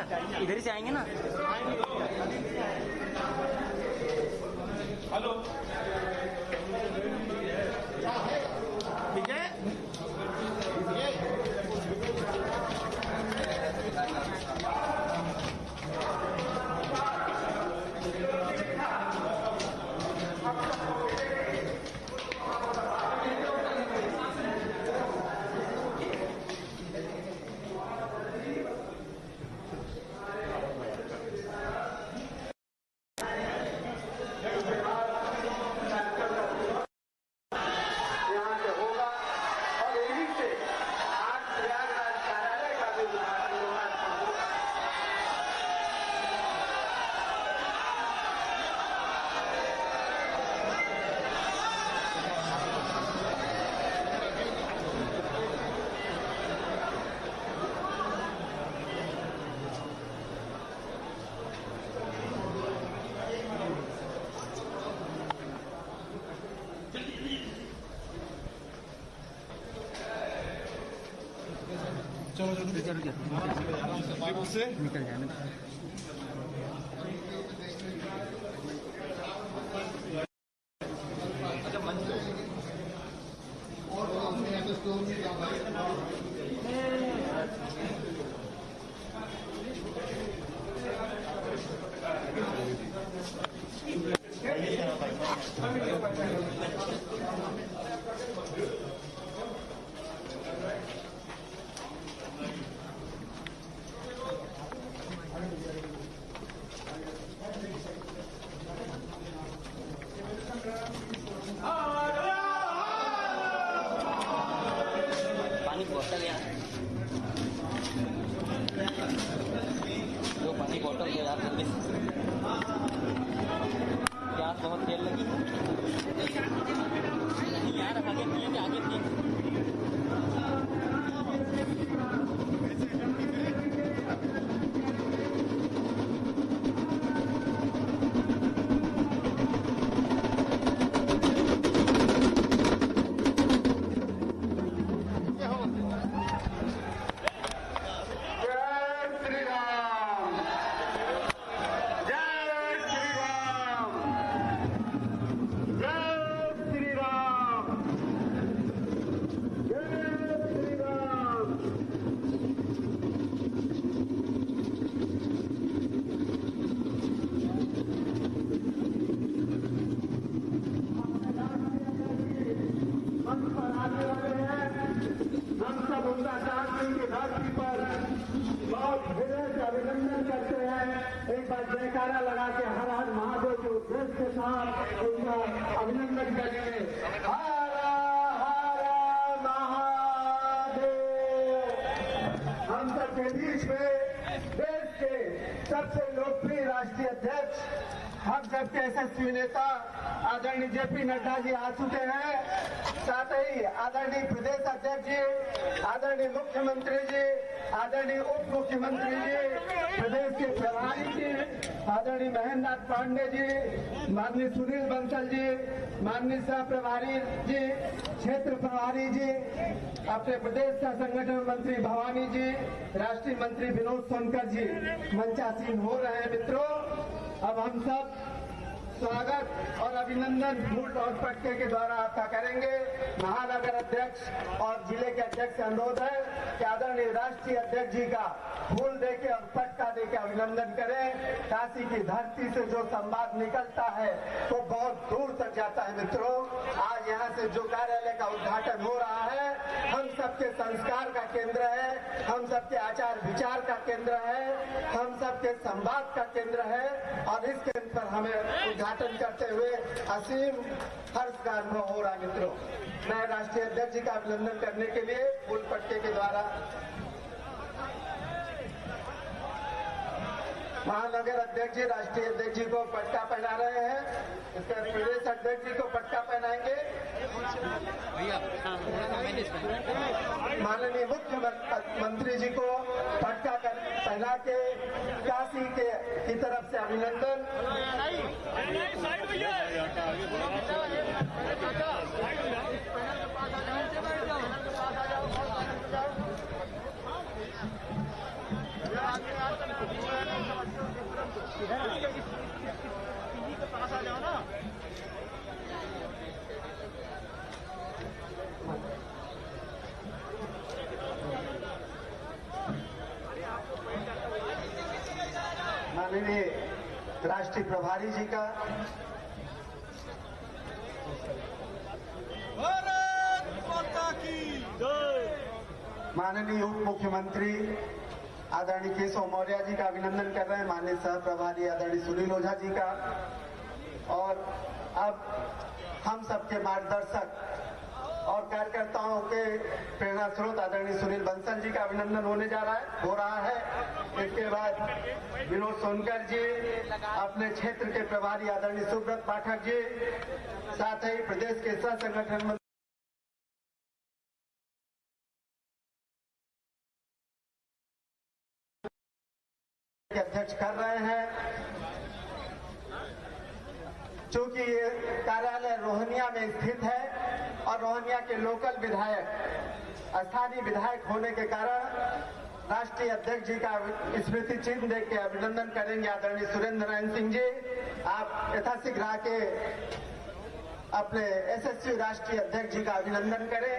इधर ही से आएंगे ना। हेलो, ठीक है। चलो से निकल जाना। पानी बोतल यार, दो पानी बोतल दो यार जल्दी। प्यास बहुत तेल लगी यार, आगे पिएंगे आगे पिएंगे। हम सब उनका कानपुर की धरती पर बहुत हृदय से अभिनंदन करते हैं। एक बार जयकारा लगा के हर हर महादेव के उद्देश्य के साथ उनका अभिनंदन करेंगे। हर हर महादेव। हम सबके बीच में देश के सबसे लोकप्रिय राष्ट्रीय अध्यक्ष, हम सबके यशस्वी नेता आदरणीय जेपी नड्डा जी आ चुके हैं। साथ ही आदरणीय प्रदेश अध्यक्ष जी, आदरणीय मुख्यमंत्री जी, आदरणीय उप मुख्यमंत्री जी, प्रदेश के प्रभारी जी, आदरणीय महेंद्र नाथ पांडे जी, माननीय सुनील बंसल जी, माननीय सह प्रभारी जी, क्षेत्र प्रभारी जी, अपने प्रदेश का संगठन मंत्री भवानी जी, राष्ट्रीय मंत्री विनोद सोनकर जी मंचासीन हो रहे हैं। मित्रों, अब हम सब स्वागत और अभिनंदन फूल और पटके के द्वारा आपका करेंगे। महानगर अध्यक्ष और जिले के अध्यक्ष से अनुरोध है कि आदरणीय राष्ट्रीय अध्यक्ष जी का फूल देके और पटका देके अभिनंदन करें। काशी की धरती से जो संवाद निकलता है वो बहुत दूर तक जाता है। मित्रों, आज यहाँ से जो कार्यालय का उद्घाटन हो रहा है, हम सबके संस्कार का केंद्र है, हम सबके आचार विचार का केंद्र है, हम सबके संवाद का केंद्र है और इस केंद्र पर हमें उद्घाटन करते हुए असीम हर्ष का अनुभव हो रहा है। मित्रों, मैं राष्ट्रीय अध्यक्ष जी का अभिनंदन करने के लिए फूल पटके के द्वारा महानगर अध्यक्ष जी राष्ट्रीय अध्यक्ष जी को पटका पहना रहे हैं। इसके प्रदेश अध्यक्ष जी को पटका पहनाएंगे। माननीय मुख्यमंत्री जी को पटका पहना के काशी के की तरफ से अभिनंदन। राष्ट्रीय प्रभारी जी का, भारत माता की जय। माननीय उप मुख्यमंत्री आदरणीय केशव मौर्य जी का अभिनंदन कर रहे हैं, माननीय सह प्रभारी आदरणीय सुनील ओझा जी का, और अब हम सबके मार्गदर्शक और कार्यकर्ताओं के प्रेरणा स्रोत आदरणीय सुनील बंसल जी का अभिनंदन हो रहा है। इसके बाद विनोद सोनकर जी, अपने क्षेत्र के प्रभारी आदरणीय सुब्रत पाठक जी, साथ ही प्रदेश के सह संगठन मंत्री अध्यक्ष कर रहे हैं। चूंकि ये कार्यालय रोहनिया में स्थित है और रोहनिया के लोकल विधायक, स्थानीय विधायक होने के कारण राष्ट्रीय अध्यक्ष जी का स्मृति चिन्ह देख के अभिनंदन करेंगे आदरणीय सुरेंद्र नारायण सिंह जी। आप यथाशीघ्र आके अपने एसएसयू राष्ट्रीय अध्यक्ष जी का अभिनंदन करें।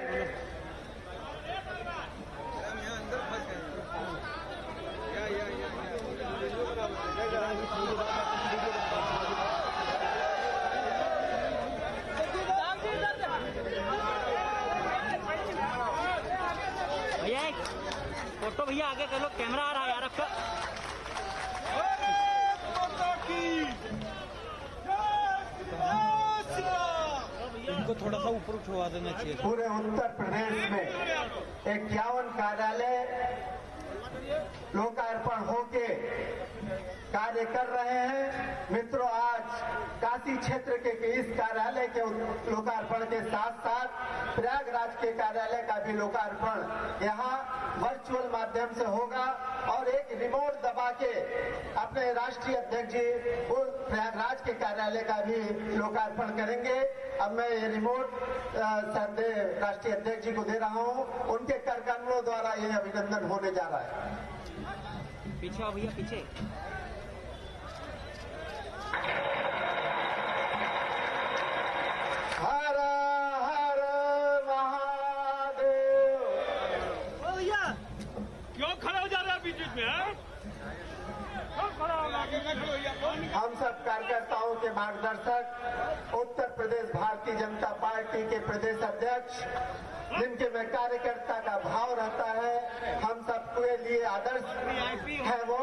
भैया फोटो भैया आगे कर लो, कैमरा आ रहा है यार आपका। भारत माता की जय। इनको थोड़ा सा ऊपर उठवा देना चाहिए। पूरे उत्तर प्रदेश में 51 कार्यालय लोकार्पण होके कार्य कर रहे हैं। मित्रों, आज काशी क्षेत्र के इस कार्यालय के लोकार्पण के साथ साथ प्रयागराज के कार्यालय का भी लोकार्पण यहाँ वर्चुअल माध्यम से होगा और एक रिमोट दबा के अपने राष्ट्रीय अध्यक्ष जी उस प्रयागराज के कार्यालय का भी लोकार्पण करेंगे। अब मैं ये रिमोट संदेश राष्ट्रीय अध्यक्ष जी को दे रहा हूँ, उनके करकमलों द्वारा ये अभिनंदन होने जा रहा है। पीछे आओ भैया, पीछे। हर हर महादेव। भैया क्यों खड़ा हो जा रहा है बीच बीच में? क्यों खड़ा हो गया? हम सब कार्यकर्ताओं के मार्गदर्शक उत्तर प्रदेश भारतीय जनता पार्टी के प्रदेश अध्यक्ष, जिनके में कार्यकर्ता का भाव रहता है, हम सबके लिए आदर्श है वो।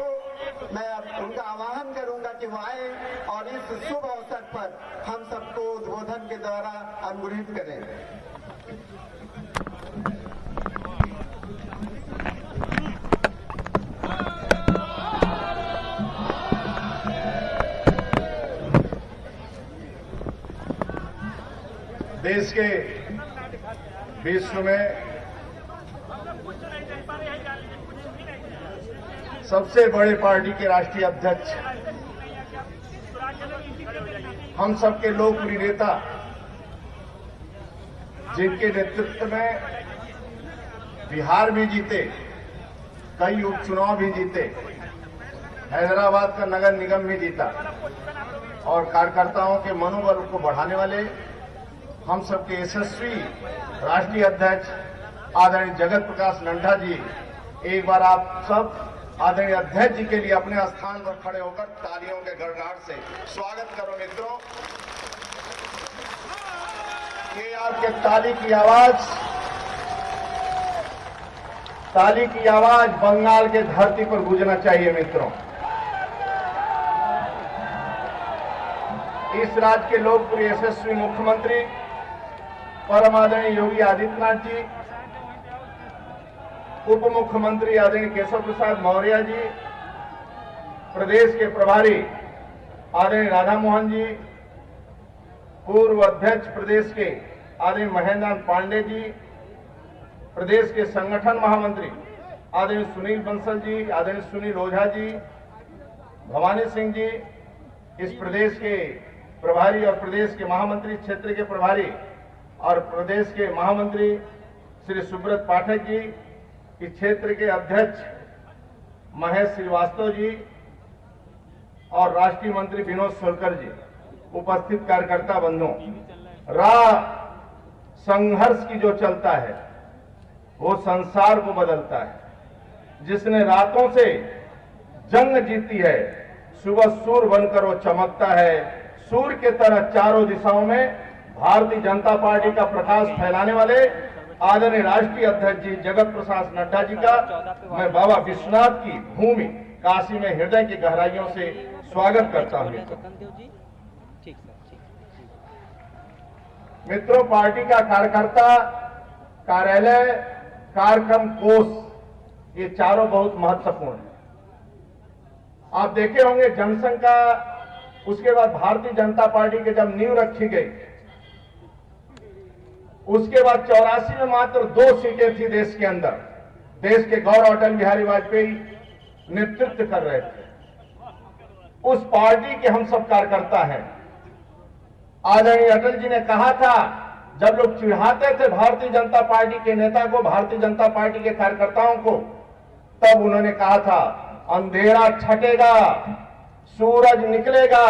मैं अब उनका आह्वान करूंगा कि वो आए और इस शुभ अवसर पर हम सबको उद्बोधन के द्वारा अनुग्रहित करें। देश के विश्व में सबसे बड़े पार्टी के राष्ट्रीय अध्यक्ष, हम सबके लोकप्रिय नेता, जिनके नेतृत्व में बिहार भी जीते, कई उपचुनाव भी जीते, हैदराबाद का नगर निगम भी जीता और कार्यकर्ताओं के मनोबल को बढ़ाने वाले हम सबके यशस्वी राष्ट्रीय अध्यक्ष आदरणीय जगत प्रकाश नड्डा जी, एक बार आप सब आदरणीय अध्यक्ष जी के लिए अपने स्थान पर खड़े होकर तालियों के गड़गड़ाहट से स्वागत करो। मित्रों, ये आपके ताली की आवाज बंगाल के धरती पर गूंजना चाहिए। मित्रों, इस राज्य के लोकप्रिय यशस्वी मुख्यमंत्री परम आदरणीय योगी आदित्यनाथ जी, उप मुख्यमंत्री आदरणीय केशव प्रसाद मौर्य जी, प्रदेश के प्रभारी आदरणीय राधा मोहन जी, पूर्व अध्यक्ष प्रदेश के आदरणीय महेंद्र नाथ पांडे जी, प्रदेश के संगठन महामंत्री आदरणीय सुनील बंसल जी, आदरणीय सुनील ओझा जी, भवानी सिंह जी, इस प्रदेश के प्रभारी और प्रदेश के महामंत्री क्षेत्र के प्रभारी और प्रदेश के महामंत्री श्री सुब्रत पाठक जी, इस क्षेत्र के अध्यक्ष महेश श्रीवास्तव जी और राष्ट्रीय मंत्री विनोद सोनकर जी, उपस्थित कार्यकर्ता बंधुओं, राह संघर्ष की जो चलता है वो संसार को बदलता है। जिसने रातों से जंग जीती है सुबह सूर्य बनकर वो चमकता है। सूर्य के तरह चारों दिशाओं में भारतीय जनता पार्टी का प्रकाश फैलाने वाले आदरणीय राष्ट्रीय अध्यक्ष जी जगत प्रकाश नड्डा जी का मैं बाबा विश्वनाथ की भूमि काशी में हृदय की गहराइयों से स्वागत करता हूं। मित्रों, पार्टी का कार्यकर्ता, कार्यालय, कार्यक्रम कोष, ये चारों बहुत महत्वपूर्ण है। आप देखे होंगे जनसंघ का, उसके बाद भारतीय जनता पार्टी के जब नींव रखी गई, उसके बाद 84 में मात्र 2 सीटें थी देश के अंदर। देश के गौरव अटल बिहारी वाजपेयी नेतृत्व कर रहे थे। उस पार्टी के हम सब कार्यकर्ता हैं। आदरणीय अटल जी ने कहा था, जब लोग चिढ़ाते थे भारतीय जनता पार्टी के नेता को, भारतीय जनता पार्टी के कार्यकर्ताओं को, तब उन्होंने कहा था अंधेरा छटेगा, सूरज निकलेगा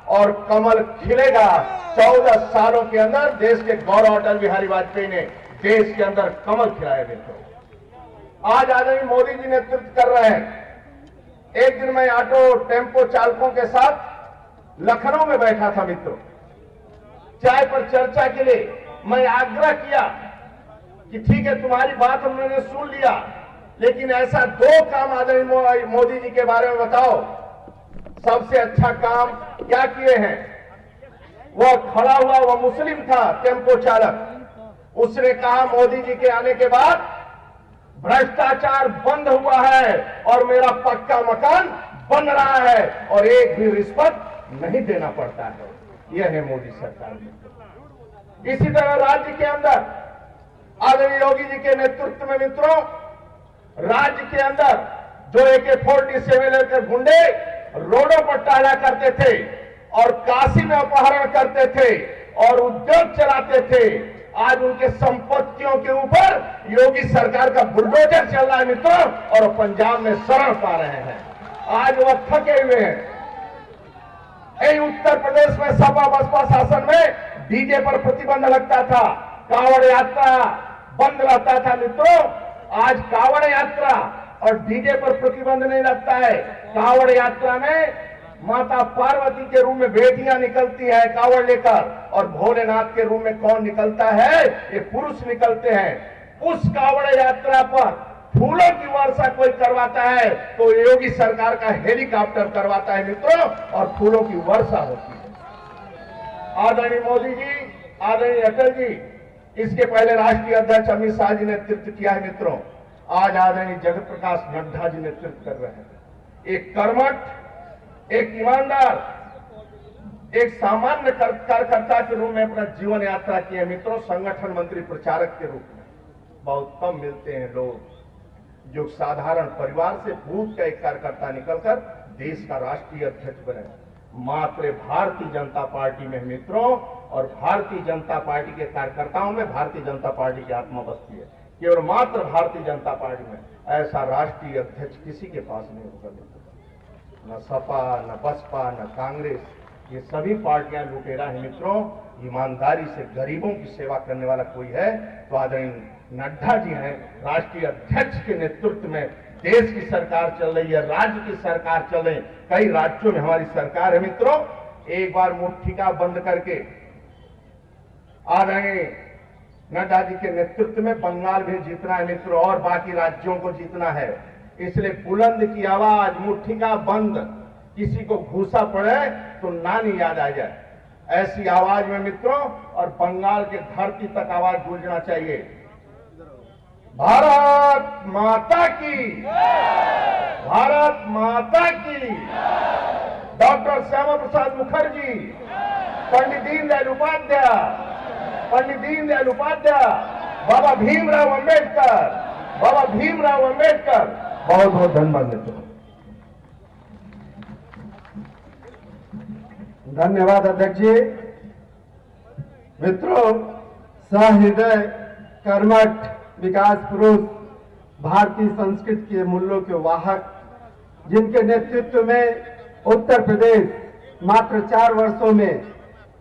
और कमल खिलेगा। 14 सालों के अंदर देश के गौरव अटल बिहारी वाजपेयी ने देश के अंदर कमल खिलाए। मित्रों, आज आदरणीय मोदी जी नेतृत्व कर रहे हैं। एक दिन मैं ऑटो टेम्पो चालकों के साथ लखनऊ में बैठा था। मित्रों, चाय पर चर्चा के लिए मैं आग्रह किया कि ठीक है, तुम्हारी बात हमने सुन लिया, लेकिन ऐसा 2 काम आदरणीय मोदी जी के बारे में बताओ। सबसे अच्छा काम क्या किए हैं? वह खड़ा हुआ, वह मुस्लिम था, टेम्पो चालक। उसने कहा मोदी जी के आने के बाद भ्रष्टाचार बंद हुआ है और मेरा पक्का मकान बन रहा है और एक भी रिश्वत नहीं देना पड़ता है। यह है मोदी सरकार। इसी तरह राज्य के अंदर आदरणीय योगी जी के नेतृत्व में मित्रों, राज्य के अंदर जो AK-47 लेकर गुंडे रोडों पर टहला करते थे और काशी में अपहरण करते थे और उद्योग चलाते थे, आज उनके संपत्तियों के ऊपर योगी सरकार का बुलडोजर चल रहा है मित्रों, और पंजाब में शरण पा रहे हैं। आज वह थके हुए हैं। यही उत्तर प्रदेश में सपा बसपा शासन में डीजे पर प्रतिबंध लगता था, कांवड़ यात्रा बंद रहता था। मित्रों, आज कांवड़ यात्रा और डीजे पर प्रतिबंध नहीं लगता है। कांवड़ यात्रा में माता पार्वती के रूप में बेटियां निकलती है कांवड़ लेकर, और भोलेनाथ के रूप में कौन निकलता है? ये पुरुष निकलते हैं। उस कांवड़ यात्रा पर फूलों की वर्षा कोई करवाता है तो योगी सरकार का हेलीकॉप्टर करवाता है मित्रों, और फूलों की वर्षा होती है। आदरणीय मोदी जी, आदरणीय अटल जी, इसके पहले राष्ट्रीय अध्यक्ष अमित शाह जी ने नेतृत्व किया है मित्रों। आज आदरणीय जगत प्रकाश नड्डा जी नेतृत्व कर रहे हैं। एक कर्मठ, एक ईमानदार, एक सामान्य कार्यकर्ता के रूप में अपना जीवन यात्रा किए मित्रों। संगठन मंत्री, प्रचारक के रूप में बहुत कम मिलते हैं लोग जो साधारण परिवार से बूथ का एक कार्यकर्ता निकलकर देश का राष्ट्रीय अध्यक्ष बने। मात्र भारतीय जनता पार्टी में मित्रों, और भारतीय जनता पार्टी के कार्यकर्ताओं में भारतीय जनता पार्टी की आत्मा बसती है। केवल मात्र भारतीय जनता पार्टी में ऐसा राष्ट्रीय अध्यक्ष किसी के पास नहीं होगा मित्रों। न सपा, न बसपा, न कांग्रेस, ये सभी पार्टियां लुटेरा है मित्रों। ईमानदारी से गरीबों की सेवा करने वाला कोई है तो आदरणीय नड्डा जी हैं। राष्ट्रीय अध्यक्ष के नेतृत्व में देश की सरकार चल रही है, राज्य की सरकार चल रही है, कई राज्यों में हमारी सरकार है मित्रों। एक बार मुट्ठिका बंद करके आदरणीय नड्डा जी के नेतृत्व में बंगाल भी जीतना है मित्रों, और बाकी राज्यों को जीतना है। इसलिए बुलंद की आवाज, मुट्ठिका बंद, किसी को घूसा पड़े तो नानी याद आ जाए, ऐसी आवाज में मित्रों, और बंगाल के धरती तक आवाज गूंजना चाहिए। भारत माता की, भारत माता की। डॉक्टर श्यामा प्रसाद मुखर्जी, पंडित दीनदयाल उपाध्याय, पंडित दीनदयाल उपाध्याय, बाबा भीमराव अंबेडकर, बाबा भीमराव अंबेडकर। बहुत बहुत धन्यवाद मित्रों। धन्यवाद अध्यक्ष जी। मित्रों, सहृदय, कर्मठ, विकास पुरुष, भारतीय संस्कृति के मूल्यों के वाहक, जिनके नेतृत्व में उत्तर प्रदेश मात्र 4 वर्षों में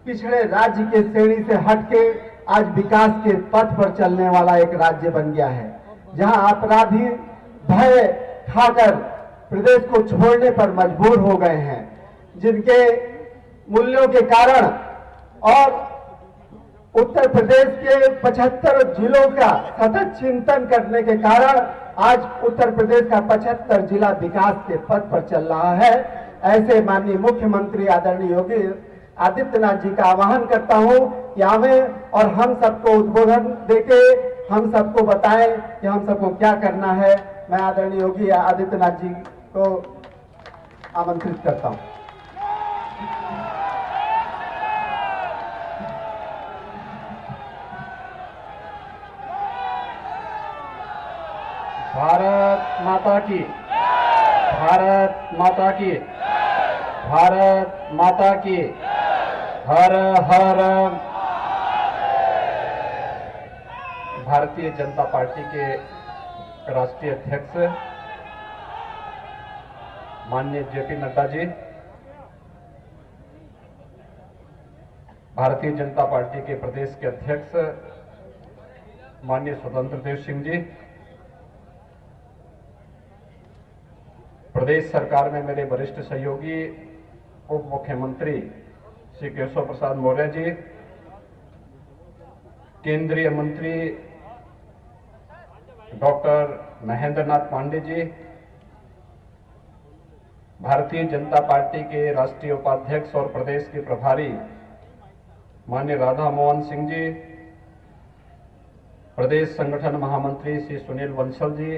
पिछड़े राज्य के श्रेणी से हटके आज विकास के पथ पर चलने वाला एक राज्य बन गया है, जहां अपराधी भय खाकर प्रदेश को छोड़ने पर मजबूर हो गए हैं, जिनके मूल्यों के कारण और उत्तर प्रदेश के 75 जिलों का सतत चिंतन करने के कारण आज उत्तर प्रदेश का 75 जिला विकास के पथ पर चल रहा है। ऐसे माननीय मुख्यमंत्री आदरणीय योगी आदित्यनाथ जी का आह्वान करता हूं कि आवे और हम सबको उद्बोधन देके हम सबको बताएं कि हम सबको क्या करना है। मैं आदरणीय योगी आदित्यनाथ जी को आमंत्रित करता हूं। भारत माता की, भारत माता की, भारत माता की, हर हर। भारतीय जनता पार्टी के राष्ट्रीय अध्यक्ष माननीय जेपी नड्डा जी, भारतीय जनता पार्टी के प्रदेश के अध्यक्ष माननीय स्वतंत्र देव सिंह जी, प्रदेश सरकार में मेरे वरिष्ठ सहयोगी उप मुख्यमंत्री श्री केशव प्रसाद मौर्य जी, केंद्रीय मंत्री डॉक्टर महेंद्र नाथ पांडे जी, भारतीय जनता पार्टी के राष्ट्रीय उपाध्यक्ष और प्रदेश के प्रभारी माननीय राधा मोहन सिंह जी, प्रदेश संगठन महामंत्री श्री सुनील बंसल जी,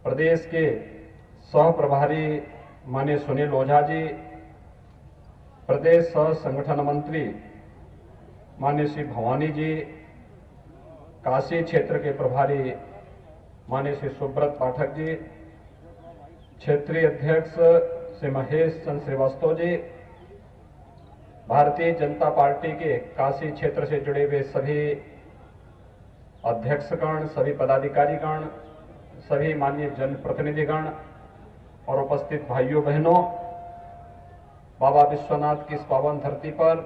प्रदेश के सह प्रभारी माननीय सुनील ओझा जी, प्रदेश सह संगठन मंत्री माननीय श्री भवानी जी, काशी क्षेत्र के प्रभारी माननीय श्री सुब्रत पाठक जी, क्षेत्रीय अध्यक्ष श्री महेश चंद्र श्रीवास्तव जी, भारतीय जनता पार्टी के काशी क्षेत्र से जुड़े हुए सभी अध्यक्षगण, सभी पदाधिकारीगण, सभी माननीय जनप्रतिनिधिगण और उपस्थित भाइयों बहनों, बाबा विश्वनाथ की इस पावन धरती पर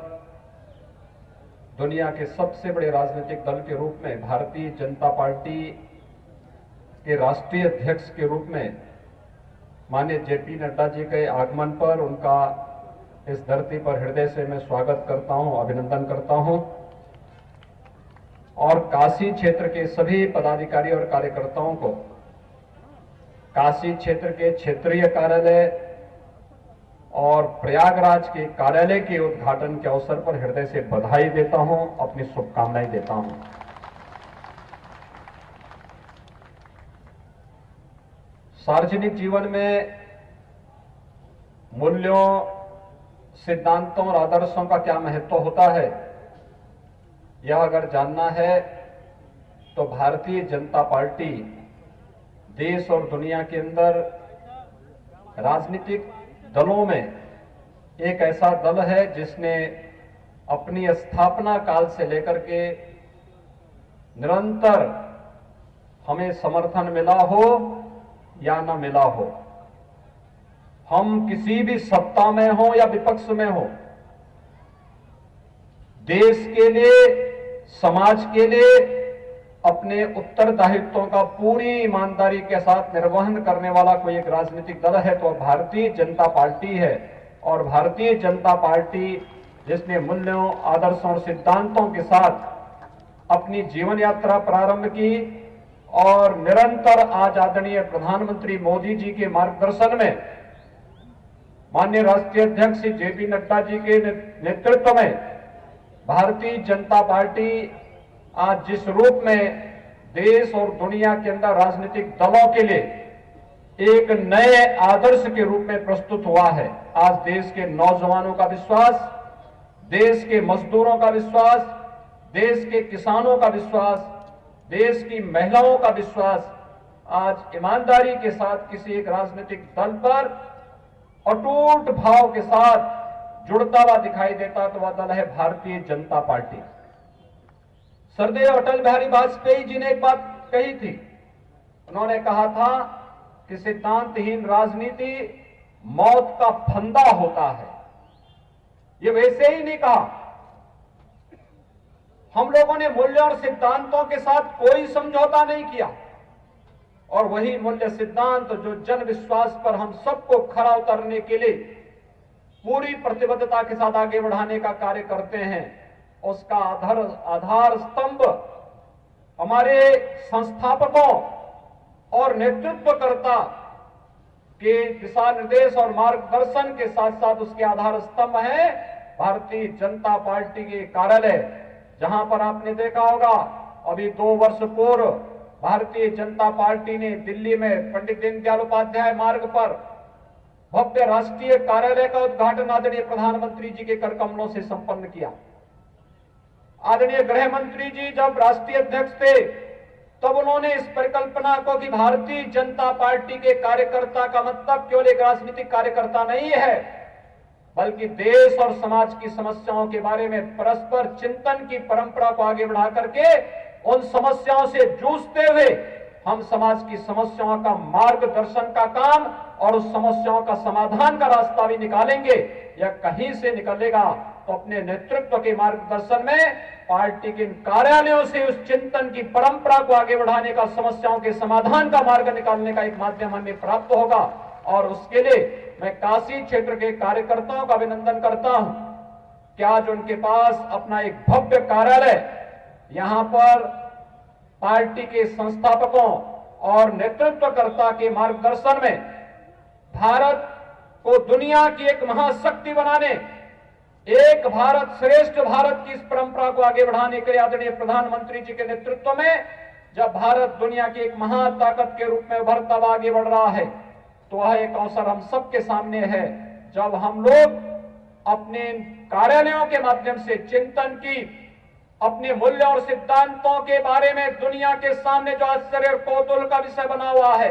दुनिया के सबसे बड़े राजनीतिक दल के रूप में भारतीय जनता पार्टी के राष्ट्रीय अध्यक्ष के रूप में माननीय जेपी नड्डा जी के आगमन पर उनका इस धरती पर हृदय से मैं स्वागत करता हूं, अभिनंदन करता हूं और काशी क्षेत्र के सभी पदाधिकारी और कार्यकर्ताओं को काशी क्षेत्र के क्षेत्रीय कार्यालय और प्रयागराज के कार्यालय के उद्घाटन के अवसर पर हृदय से बधाई देता हूं, अपनी शुभकामनाएं देता हूं। सार्वजनिक जीवन में मूल्यों, सिद्धांतों और आदर्शों का क्या महत्व होता है, यह अगर जानना है तो भारतीय जनता पार्टी देश और दुनिया के अंदर राजनीतिक दलों में एक ऐसा दल है जिसने अपनी स्थापना काल से लेकर के निरंतर हमें समर्थन मिला हो या न मिला हो, हम किसी भी सत्ता में हो या विपक्ष में हो, देश के लिए, समाज के लिए अपने उत्तरदायित्वों का पूरी ईमानदारी के साथ निर्वहन करने वाला कोई एक राजनीतिक दल है तो भारतीय जनता पार्टी है। और भारतीय जनता पार्टी जिसने मूल्यों, आदर्शों और सिद्धांतों के साथ अपनी जीवन यात्रा प्रारंभ की और निरंतर आज आदरणीय प्रधानमंत्री मोदी जी के मार्गदर्शन में माननीय राष्ट्रीय अध्यक्ष श्री जेपी नड्डा जी के नेतृत्व में भारतीय जनता पार्टी आज जिस रूप में देश और दुनिया के अंदर राजनीतिक दलों के लिए एक नए आदर्श के रूप में प्रस्तुत हुआ है। आज देश के नौजवानों का विश्वास, देश के मजदूरों का विश्वास, देश के किसानों का विश्वास, देश की महिलाओं का विश्वास आज ईमानदारी के साथ किसी एक राजनीतिक दल पर अटूट भाव के साथ जुड़ता हुआ दिखाई देता तो वह दल है भारतीय जनता पार्टी। सरदेव अटल बिहारी वाजपेयी जी ने एक बात कही थी, उन्होंने कहा था कि सिद्धांतहीन राजनीति मौत का फंदा होता है। ये वैसे ही नहीं कहा, हम लोगों ने मूल्यों और सिद्धांतों के साथ कोई समझौता नहीं किया। और वही मूल्य सिद्धांत जो जन विश्वास पर हम सबको खरा उतरने के लिए पूरी प्रतिबद्धता के साथ आगे बढ़ाने का कार्य करते हैं, उसका आधार स्तंभ हमारे संस्थापकों और नेतृत्वकर्ता के दिशा निर्देश और मार्गदर्शन के साथ साथ उसके आधार स्तंभ है भारतीय जनता पार्टी के कार्यालय। जहां पर आपने देखा होगा अभी 2 वर्ष पूर्व भारतीय जनता पार्टी ने दिल्ली में पंडित दीनदयाल उपाध्याय मार्ग पर भव्य राष्ट्रीय कार्यालय का उद्घाटन आदरणीय प्रधानमंत्री जी के कर कमलों से संपन्न किया। आदरणीय गृह मंत्री जी जब राष्ट्रीय अध्यक्ष थे तब उन्होंने इस परिकल्पना को कि भारतीय जनता पार्टी के कार्यकर्ता का मतलब केवल एक राजनीतिक कार्यकर्ता नहीं है, बल्कि देश और समाज की समस्याओं के बारे में परस्पर चिंतन की परंपरा को आगे बढ़ा करके उन समस्याओं से जूझते हुए हम समाज की समस्याओं का मार्गदर्शन का काम और उस समस्याओं का समाधान का रास्ता भी निकालेंगे। या कहीं से निकलेगा तो अपने नेतृत्व के मार्गदर्शन में पार्टी के कार्यालयों से उस चिंतन की परंपरा को आगे बढ़ाने का, समस्याओं के समाधान का मार्ग निकालने का एक माध्यम हमें प्राप्त होगा। और उसके लिए मैं काशी क्षेत्र के कार्यकर्ताओं का अभिनंदन करता हूं कि आज उनके पास अपना एक भव्य कार्यालय, यहां पर पार्टी के संस्थापकों और नेतृत्वकर्ता के मार्गदर्शन में भारत को दुनिया की एक महाशक्ति बनाने, एक भारत श्रेष्ठ भारत की इस परंपरा को आगे बढ़ाने के लिए आदरणीय प्रधानमंत्री जी के नेतृत्व में जब भारत दुनिया की एक महाताकत के रूप में उभरता हुआ आगे बढ़ रहा है, तो वह एक अवसर हम सबके सामने है जब हम लोग अपने कार्यालयों के माध्यम से चिंतन की, अपने मूल्य और सिद्धांतों के बारे में दुनिया के सामने जो आश्चर्य और कौतूहल का विषय बना हुआ है,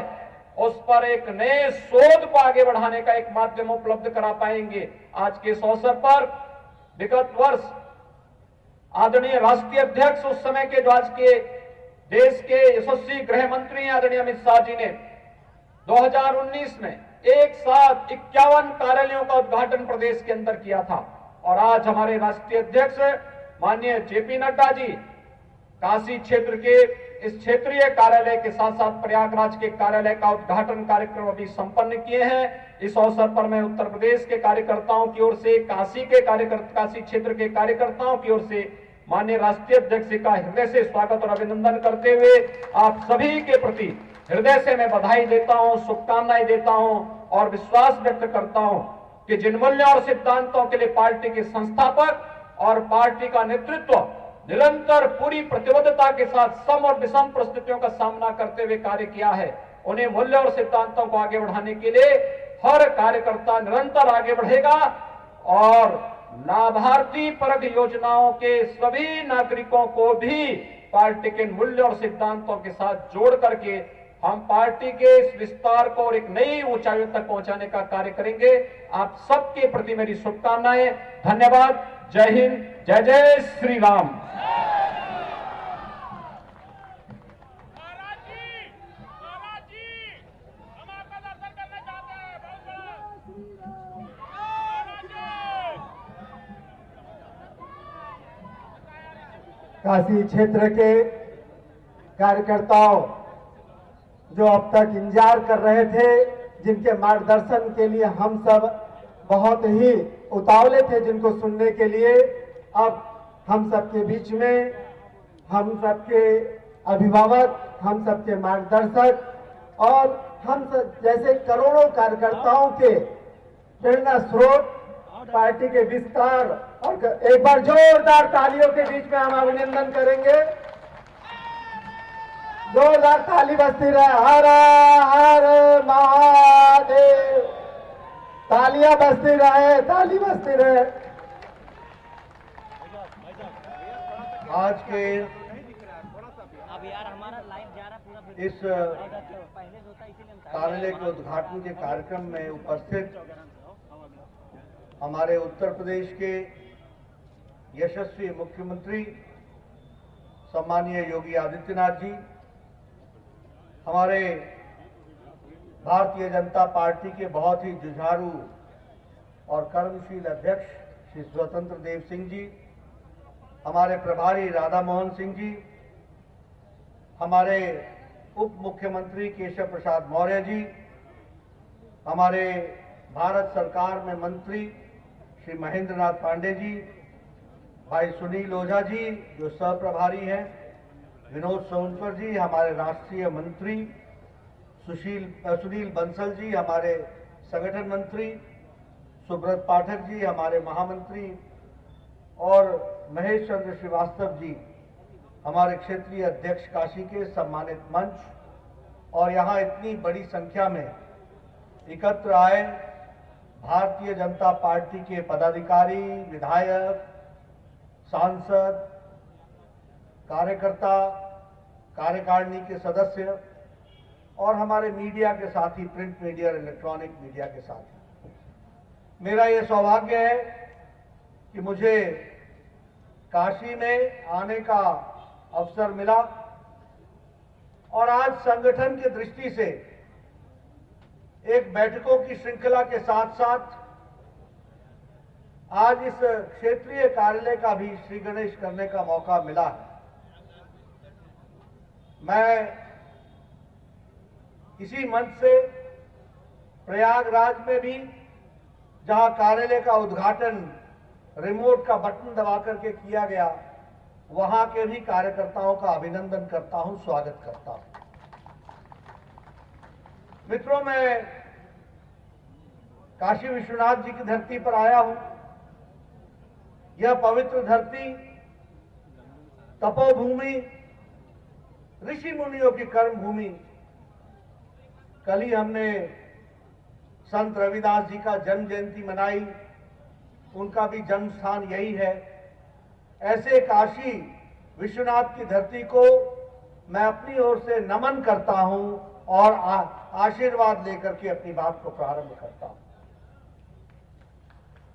उस पर एक नए शोध को आगे बढ़ाने का एक माध्यम उपलब्ध करा पाएंगे। आज के इस अवसर पर विगत वर्ष आदरणीय राष्ट्रीय अध्यक्ष उस समय के जो आज के देश के यशस्वी गृह मंत्री आदरणीय अमित शाह जी ने 2019 में एक साथ 51 कार्यालयों का उद्घाटन प्रदेश के अंदर किया था। और आज हमारे राष्ट्रीय अध्यक्ष माननीय जेपी नड्डा जी काशी क्षेत्र के इस क्षेत्रीय कार्यालय के साथ साथ प्रयागराज के कार्यालय का उद्घाटन कार्यक्रम अभी संपन्न किए हैं। इस अवसर पर मैं उत्तर प्रदेश के कार्यकर्ताओं की ओर से, काशी क्षेत्र के कार्यकर्ताओं की ओर से माननीय राष्ट्रीय अध्यक्ष का हृदय से स्वागत और अभिनंदन करते हुए आप सभी के प्रति हृदय से मैं बधाई देता हूं, शुभकामनाएं देता हूं और विश्वास व्यक्त करता हूं कि जिन मूल्यों और सिद्धांतों के लिए पार्टी के संस्थापक और पार्टी का नेतृत्व निरंतर पूरी प्रतिबद्धता के साथ सम और विषम परिस्थितियों का सामना करते हुए कार्य किया है, उन्हें मूल्य और सिद्धांतों को आगे बढ़ाने के लिए हर कार्यकर्ता निरंतर आगे बढ़ेगा और लाभार्थी परक योजनाओं के सभी नागरिकों को भी पार्टी के मूल्य और सिद्धांतों के साथ जोड़ करके हम पार्टी के इस विस्तार को और एक नई ऊंचाइयों तक पहुंचाने का कार्य करेंगे। आप सबके प्रति मेरी शुभकामनाएं। धन्यवाद। जय हिंद, जय जय श्री राम। काशी क्षेत्र के कार्यकर्ताओं जो अब तक इंतजार कर रहे थे, जिनके मार्गदर्शन के लिए हम सब बहुत ही उतावले थे जिनको सुनने के लिए, अब हम सबके बीच में हम सबके अभिभावक, हम सबके मार्गदर्शक और हम सब जैसे करोड़ों कार्यकर्ताओं के प्रेरणा स्रोत पार्टी के विस्तार, और एक बार जोरदार तालियों के बीच में हम अभिनंदन करेंगे। जोरदार ताली बजती रहे। हर हर महादेव। तालियां बजती रहे, ताली बजती रहे। आज के अब यार हमारा लाइव जा रहा पूरा इस पहले होता इसीलिए कार्यालय के उद्घाटन के कार्यक्रम में उपस्थित हमारे उत्तर प्रदेश के यशस्वी मुख्यमंत्री सम्मानीय योगी आदित्यनाथ जी, हमारे भारतीय जनता पार्टी के बहुत ही जुझारू और कर्मशील अध्यक्ष श्री स्वतंत्र देव सिंह जी, हमारे प्रभारी राधा मोहन सिंह जी, हमारे उप मुख्यमंत्री केशव प्रसाद मौर्य जी, हमारे भारत सरकार में मंत्री श्री महेंद्र नाथ पांडे जी, भाई सुनील ओझा जी जो सह प्रभारी हैं, विनोद सोनकर जी हमारे राष्ट्रीय मंत्री, सुनील बंसल जी हमारे संगठन मंत्री, सुब्रत पाठक जी हमारे महामंत्री और महेश चंद्र श्रीवास्तव जी हमारे क्षेत्रीय अध्यक्ष काशी के सम्मानित मंच, और यहाँ इतनी बड़ी संख्या में एकत्र आए भारतीय जनता पार्टी के पदाधिकारी, विधायक, सांसद, कार्यकर्ता, कार्यकारिणी के सदस्य और हमारे मीडिया के साथी, प्रिंट मीडिया और इलेक्ट्रॉनिक मीडिया के साथी, मेरा ये सौभाग्य है कि मुझे काशी में आने का अवसर मिला और आज संगठन की दृष्टि से एक बैठकों की श्रृंखला के साथ साथ आज इस क्षेत्रीय कार्यालय का भी श्री गणेश करने का मौका मिला है। मैं इसी मंच से प्रयागराज में भी, जहां कार्यालय का उद्घाटन रिमोट का बटन दबा करके किया गया, वहां के भी कार्यकर्ताओं का अभिनंदन करता हूं, स्वागत करता हूं। मित्रों, मैं काशी विश्वनाथ जी की धरती पर आया हूं। यह पवित्र धरती, तपोभूमि, ऋषि मुनियों की कर्म भूमि। कल ही हमने संत रविदास जी का जन्म जयंती मनाई, उनका भी जन्म स्थान यही है। ऐसे काशी विश्वनाथ की धरती को मैं अपनी ओर से नमन करता हूं और आशीर्वाद लेकर के अपनी बात को प्रारंभ करता हूं।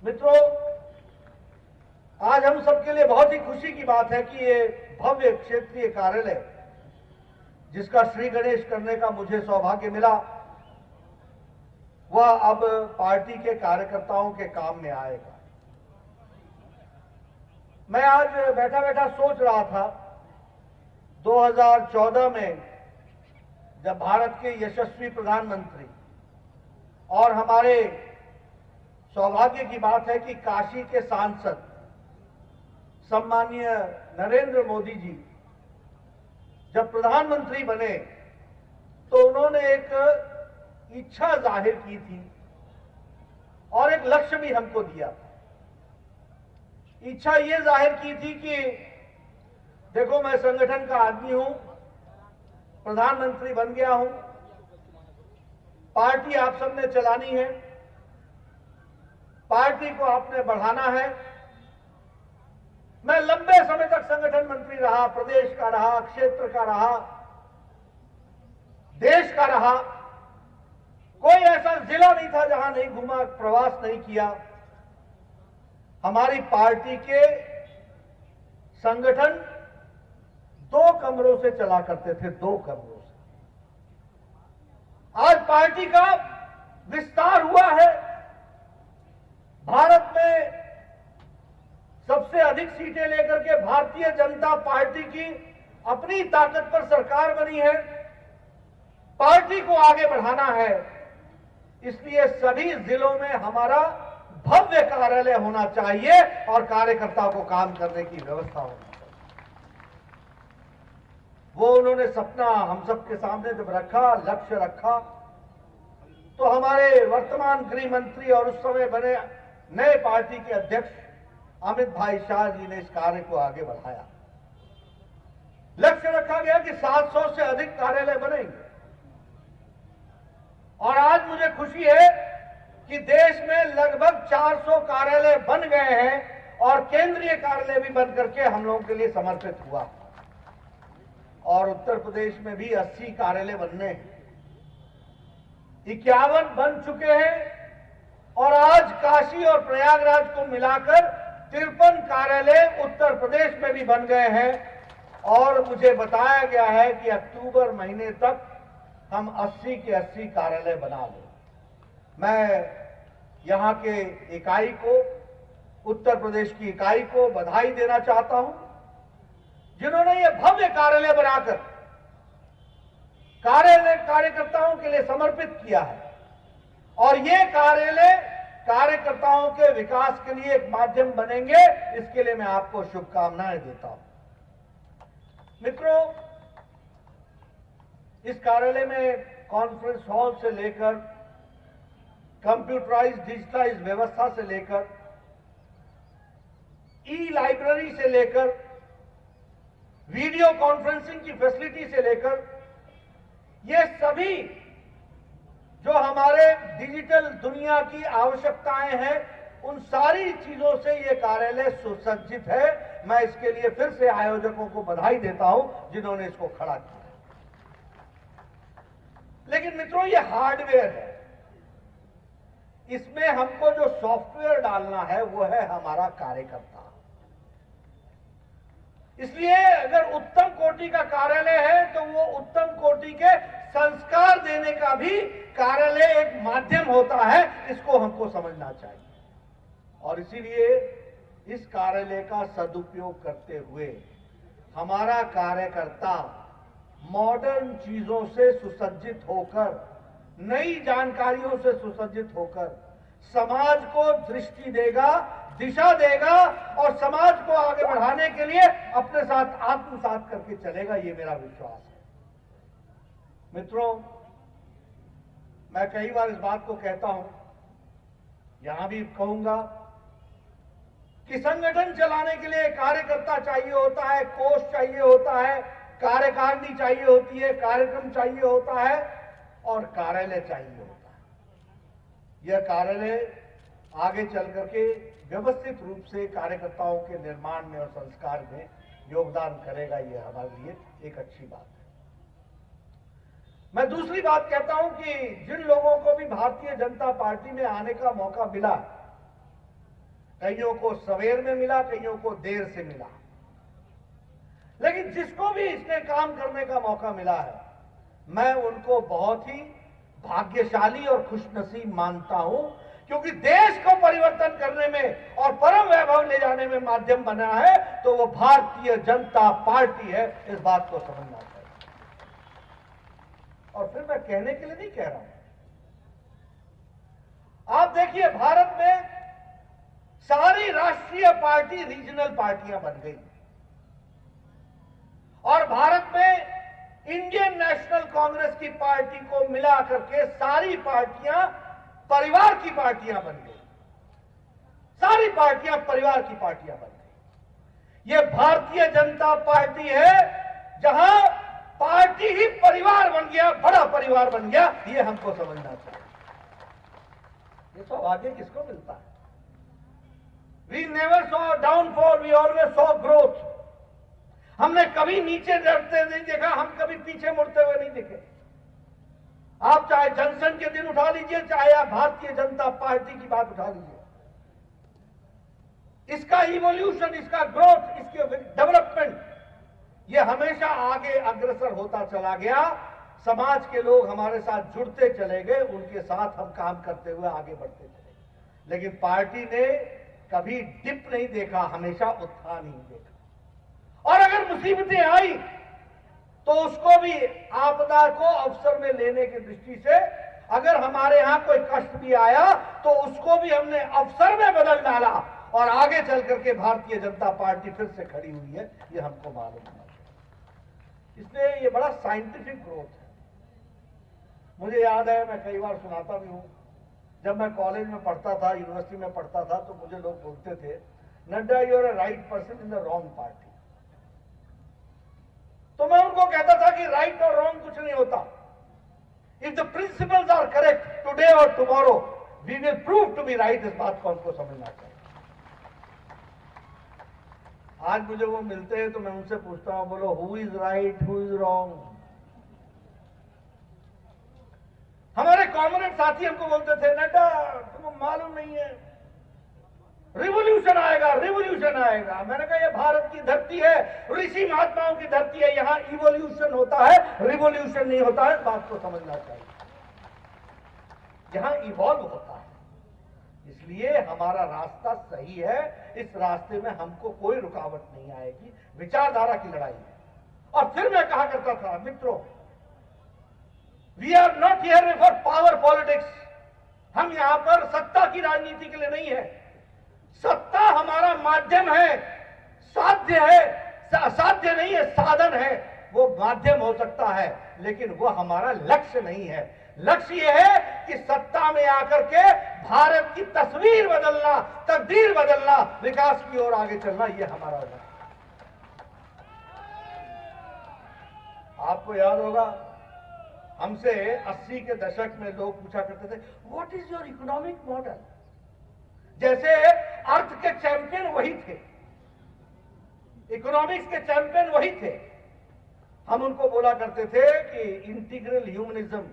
मित्रों, आज हम सबके लिए बहुत ही खुशी की बात है कि ये भव्य क्षेत्रीय कार्यालय, जिसका श्री गणेश करने का मुझे सौभाग्य मिला, वह अब पार्टी के कार्यकर्ताओं के काम में आएगा। मैं आज बैठा बैठा सोच रहा था, 2014 में जब भारत के यशस्वी प्रधानमंत्री, और हमारे सौभाग्य की बात है कि काशी के सांसद सम्माननीय नरेंद्र मोदी जी जब प्रधानमंत्री बने तो उन्होंने एक इच्छा जाहिर की थी और एक लक्ष्य भी हमको दिया था। इच्छा ये जाहिर की थी कि देखो, मैं संगठन का आदमी हूं, प्रधानमंत्री बन गया हूं, पार्टी आप सबने चलानी है, पार्टी को आपने बढ़ाना है। मैं लंबे समय तक संगठन मंत्री रहा, प्रदेश का रहा, क्षेत्र का रहा, देश का रहा। कोई ऐसा जिला नहीं था जहां नहीं घूमा, प्रवास नहीं किया। हमारी पार्टी के संगठन 2 कमरों से चला करते थे, 2 कमरों से। आज पार्टी का विस्तार हुआ है। भारत में सबसे अधिक सीटें लेकर के भारतीय जनता पार्टी की अपनी ताकत पर सरकार बनी है। पार्टी को आगे बढ़ाना है, इसलिए सभी जिलों में हमारा भव्य कार्यालय होना चाहिए और कार्यकर्ताओं को काम करने की व्यवस्था होनी चाहिए। वो उन्होंने सपना हम सबके सामने जब रखा, लक्ष्य रखा, तो हमारे वर्तमान गृह मंत्री और उस समय बने नए पार्टी के अध्यक्ष अमित भाई शाह जी ने इस कार्य को आगे बढ़ाया। लक्ष्य रखा गया कि 700 से अधिक कार्यालय बनेंगे और आज मुझे खुशी है कि देश में लगभग 400 कार्यालय बन गए हैं और केंद्रीय कार्यालय भी बन करके हम लोगों के लिए समर्पित हुआ। और उत्तर प्रदेश में भी 80 कार्यालय बनने हैं, 51 बन चुके हैं और आज काशी और प्रयागराज को मिलाकर 53 कार्यालय उत्तर प्रदेश में भी बन गए हैं। और मुझे बताया गया है कि अक्टूबर महीने तक हम 80 के 80 कार्यालय बना लें। मैं यहां के इकाई को, उत्तर प्रदेश की इकाई को बधाई देना चाहता हूं, जिन्होंने ये भव्य कार्यालय बनाकर कार्यालय कार्यकर्ताओं के लिए समर्पित किया है और ये कार्यालय कार्यकर्ताओं के विकास के लिए एक माध्यम बनेंगे। इसके लिए मैं आपको शुभकामनाएं देता हूं। मित्रों, इस कार्यालय में कॉन्फ्रेंस हॉल से लेकर कंप्यूटराइज डिजिटलाइज व्यवस्था से लेकर ई लाइब्रेरी से लेकर वीडियो कॉन्फ्रेंसिंग की फैसिलिटी से लेकर ये सभी जो हमारे डिजिटल दुनिया की आवश्यकताएं हैं, उन सारी चीजों से ये कार्यालय सुसज्जित है। मैं इसके लिए फिर से आयोजकों को बधाई देता हूं जिन्होंने इसको खड़ा किया। लेकिन मित्रों, ये हार्डवेयर है, इसमें हमको जो सॉफ्टवेयर डालना है वो है हमारा कार्यकर्ता। इसलिए अगर उत्तम कोटि का कार्यालय है तो वो उत्तम कोटि के संस्कार देने का भी कार्यालय एक माध्यम होता है, इसको हमको समझना चाहिए। और इसीलिए इस कार्यालय का सदुपयोग करते हुए हमारा कार्यकर्ता मॉडर्न चीजों से सुसज्जित होकर, नई जानकारियों से सुसज्जित होकर समाज को दृष्टि देगा, दिशा देगा और समाज को आगे बढ़ाने के लिए अपने साथ आत्मसात करके चलेगा, ये मेरा विश्वास है। मित्रों, मैं कई बार इस बात को कहता हूं, यहां भी कहूंगा कि संगठन चलाने के लिए कार्यकर्ता चाहिए होता है, कोष चाहिए होता है, कार्यकारिणी चाहिए होती है, कार्यक्रम चाहिए होता है और कार्यालय चाहिए होता है। यह कार्यालय आगे चल करके व्यवस्थित रूप से कार्यकर्ताओं के निर्माण में और संस्कार में योगदान करेगा, यह हमारे लिए एक अच्छी बात है। मैं दूसरी बात कहता हूं कि जिन लोगों को भी भारतीय जनता पार्टी में आने का मौका मिला, कईयों को सवेर में मिला, कईयों को देर से मिला, लेकिन जिसको भी इसमें काम करने का मौका मिला है, मैं उनको बहुत ही भाग्यशाली और खुशनसीब मानता हूं, क्योंकि देश को परिवर्तन करने में और परम वैभव ले जाने में माध्यम बना है तो वो भारतीय जनता पार्टी है। इस बात को समझना चाहिए। और फिर मैं कहने के लिए नहीं कह रहा हूं, आप देखिए भारत में सारी राष्ट्रीय पार्टी रीजनल पार्टियां बन गई और भारत में इंडियन नेशनल कांग्रेस की पार्टी को मिला करके सारी पार्टियां परिवार की पार्टियां बन गई। सारी पार्टियां परिवार की पार्टियां बन गई। यह भारतीय जनता पार्टी है जहां पार्टी ही परिवार बन गया, बड़ा परिवार बन गया। यह हमको समझना चाहिए। ये सब आगे किसको मिलता है? We never saw downfall, we always saw growth. हमने कभी नीचे गिरते नहीं देखा, हम कभी पीछे मुड़ते हुए नहीं दिखे। आप चाहे जनसंघ के दिन उठा लीजिए, चाहे आप भारतीय जनता पार्टी की बात उठा लीजिए, इसका इवोल्यूशन, इसका ग्रोथ, इसके डेवलपमेंट, ये हमेशा आगे अग्रसर होता चला गया। समाज के लोग हमारे साथ जुड़ते चले गए, उनके साथ हम काम करते हुए आगे बढ़ते चले। लेकिन पार्टी ने कभी डिप नहीं देखा, हमेशा उत्थान ही देखा। और अगर मुसीबतें आई तो उसको भी आपदा को अवसर में लेने की दृष्टि से, अगर हमारे यहां कोई कष्ट भी आया तो उसको भी हमने अवसर में बदल डाला और आगे चल करके भारतीय जनता पार्टी फिर से खड़ी हुई है, ये हमको मालूम है। इसलिए ये बड़ा साइंटिफिक ग्रोथ है। मुझे याद है, मैं कई बार सुनाता भी हूं, जब मैं कॉलेज में पढ़ता था, यूनिवर्सिटी में पढ़ता था, तो मुझे लोग बोलते थे, Nadda you are a right person in the wrong party. तो मैं उनको कहता था कि राइट और रॉन्ग कुछ नहीं होता। If the principles are correct today और tomorrow, we will prove to be right. इस बात को हमको समझना चाहिए। आज मुझे वो मिलते हैं तो मैं उनसे पूछता हूं, बोलो who is right, who is wrong? हमारे कॉमरेड साथी हमको बोलते थे, नड्डा तुमको मालूम नहीं है, रिवॉल्यूशन आएगा, रिवॉल्यूशन आएगा। मैंने कहा, ये भारत की धरती है, ऋषि महात्माओं की धरती है, यहां इवोल्यूशन होता है, रिवॉल्यूशन नहीं होता है। बात को समझना चाहिए। यहां इवॉल्व होता है। इसलिए हमारा रास्ता सही है, इस रास्ते में हमको कोई रुकावट नहीं आएगी। विचारधारा की लड़ाई है। और फिर मैं कहा करता था, मित्रों, we are not here for power politics. हम यहां पर सत्ता की राजनीति के लिए नहीं है। सत्ता हमारा माध्यम है, साध्य है, साध्य नहीं है, साधन है। वो माध्यम हो सकता है, लेकिन वो हमारा लक्ष्य नहीं है। लक्ष्य ये है कि सत्ता में आकर के भारत की तस्वीर बदलना, तकदीर बदलना, विकास की ओर आगे चलना, ये हमारा लक्ष्य। आपको याद होगा, हमसे 80 के दशक में लोग पूछा करते थे, what is your economic model? जैसे अर्थ के चैंपियन वही थे, इकोनॉमिक्स के चैंपियन वही थे। हम उनको बोला करते थे कि इंटीग्रल ह्यूमनिज्म,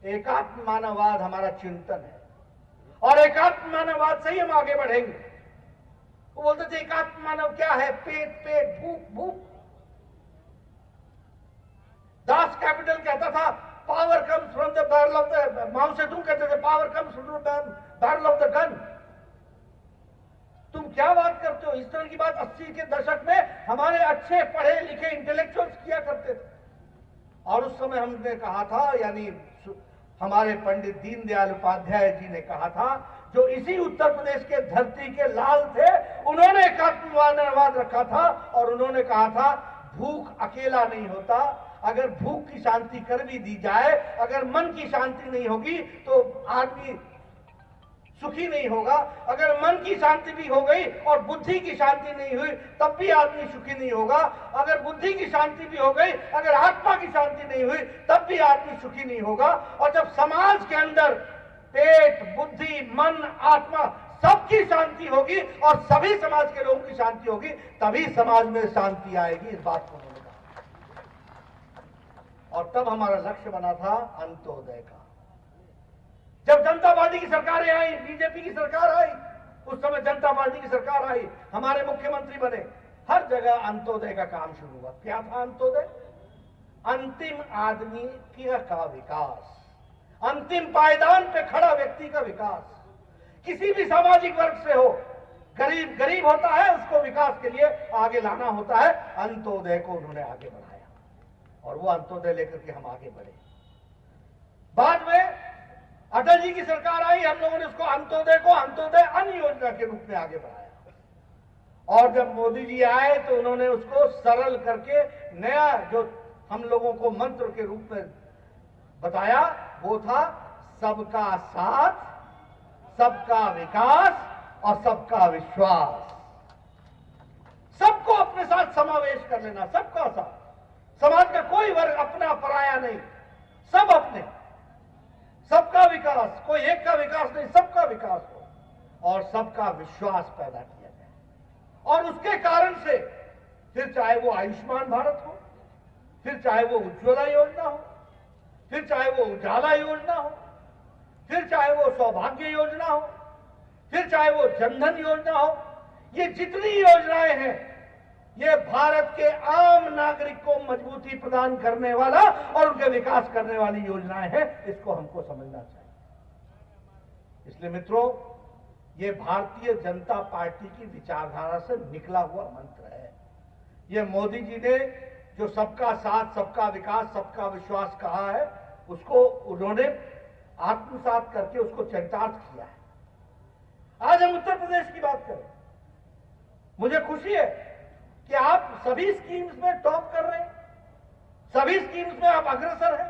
एकात्म मानववाद हमारा चिंतन है, और एकात्म मानववाद से ही हम आगे बढ़ेंगे। वो बोलते थे एकात्म मानव क्या है? पेट पेट, भूख भूख। दास कैपिटल कहता था power comes from the barrel of the, Mao Tsetung कहते थे power comes from the barrel of the gun. तुम क्या बात करते हो? इस तरह की बात 80 के दशक में हमारे अच्छे पढ़े लिखे इंटेलेक्चुअल्स किया करते थे। और उस समय हमने कहा था, यानी हमारे पंडित दीनदयाल उपाध्याय जी ने कहा था, जो इसी उत्तर प्रदेश के धरती के लाल थे, उन्होंने एकात्मवाद रखा था, और उन्होंने कहा था भूख अकेला नहीं होता, अगर भूख की शांति कर भी दी जाए, अगर मन की शांति नहीं होगी तो आदमी सुखी नहीं होगा। अगर मन की शांति भी हो गई और बुद्धि की शांति नहीं हुई तब भी आदमी सुखी नहीं होगा। अगर बुद्धि की शांति भी हो गई, अगर आत्मा की शांति नहीं हुई तब भी आदमी सुखी नहीं होगा। और जब समाज के अंदर पेट, बुद्धि, मन, आत्मा सबकी शांति होगी और सभी समाज के लोगों की शांति होगी, तभी समाज में शांति आएगी। इस बात को उन्होंने कहा, और तब हमारा लक्ष्य बना था अंत्योदय का। जब जनता पार्टी की सरकारें आई, बीजेपी की सरकार आई, उस समय जनता पार्टी की सरकार आई, हमारे मुख्यमंत्री बने, हर जगह अंत्योदय का काम शुरू हुआ। क्या था अंत्योदय? अंतिम आदमी का विकास, अंतिम पायदान पे खड़ा व्यक्ति का विकास, किसी भी सामाजिक वर्ग से हो, गरीब गरीब होता है, उसको विकास के लिए आगे लाना होता है। अंत्योदय को उन्होंने आगे बढ़ाया, और वो अंत्योदय लेकर के हम आगे बढ़े। बाद में अटल जी की सरकार आई, हम लोगों ने उसको अंत्योदय को अंत्योदय अन्न योजना के रूप में आगे बढ़ाया। और जब मोदी जी आए तो उन्होंने उसको सरल करके नया जो हम लोगों को मंत्र के रूप में बताया, वो था सबका साथ, सबका विकास और सबका विश्वास। सबको अपने साथ समावेश कर लेना, सबका साथ। समाज का कोई वर्ग अपना पराया नहीं, सब अपने। सबका विकास, कोई एक का विकास नहीं, सबका विकास हो, और सबका विश्वास पैदा किया जाए। और उसके कारण से फिर चाहे वो आयुष्मान भारत हो, फिर चाहे वो उज्ज्वला योजना हो, फिर चाहे वो उजाला योजना हो, फिर चाहे वो सौभाग्य योजना हो, फिर चाहे वो जनधन योजना हो, ये जितनी योजनाएं हैं, ये भारत के आम नागरिक को मजबूती प्रदान करने वाला और उनके विकास करने वाली योजनाएं हैं। इसको हमको समझना चाहिए। इसलिए मित्रों, ये भारतीय जनता पार्टी की विचारधारा से निकला हुआ मंत्र है। ये मोदी जी ने जो सबका साथ, सबका विकास, सबका विश्वास कहा है, उसको उन्होंने आत्मसात करके उसको चरितार्थ किया है। आज हम उत्तर प्रदेश की बात करें, मुझे खुशी है कि आप सभी स्कीम्स में टॉप कर रहे हैं, सभी स्कीम्स में आप अग्रसर हैं।